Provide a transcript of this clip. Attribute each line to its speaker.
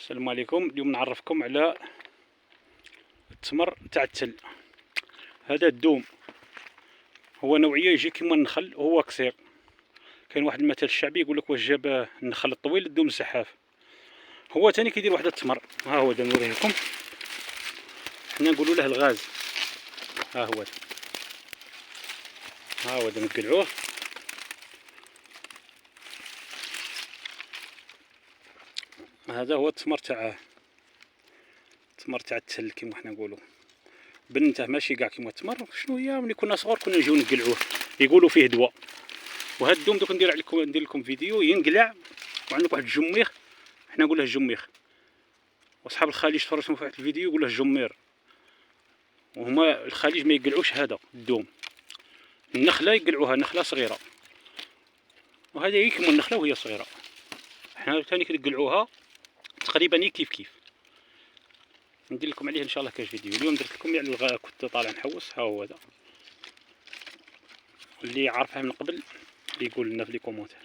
Speaker 1: السلام عليكم. اليوم نعرفكم على التمر تاع التل. هذا الدوم هو نوعيه يجي كيما النخل وهو قصير. كاين واحد المثل الشعبي يقول لك واش جاب النخل الطويل الدوم الزحاف. هو ثاني كيدير واحد التمر، ها هو دا نوريه لكم. حنا نقولوا له الغاز. ها هو دا. ها هو دا نقلعوه. هذا هو التمر تاع التل كيما حنا نقولوا. بنته ماشي كاع كيما التمر. شنو هي ملي كنا صغار كنا نجيو نقلعوه، يقولوا فيه دواء. وهاد الدوم دوك ندير لكم فيديو ينقلع وعندك واحد الجميخ، حنا نقول له الجميخ، واصحاب الخليج تفرجوا في واحد الفيديو يقول له الجمير. وهما الخليج ما يقلعوش هذا الدوم، النخله يقلعوها، نخله صغيره، وهذا هي كيما النخله وهي صغيره. حنا ثاني كنقلعوها تقريبا كيف كيف. ندير لكم عليه ان شاء الله كاش فيديو. اليوم درت لكم يعني الغاء، كنت طالع نحوس. ها هو هذا اللي عارفه من قبل يقول لنا في لي كومونتير.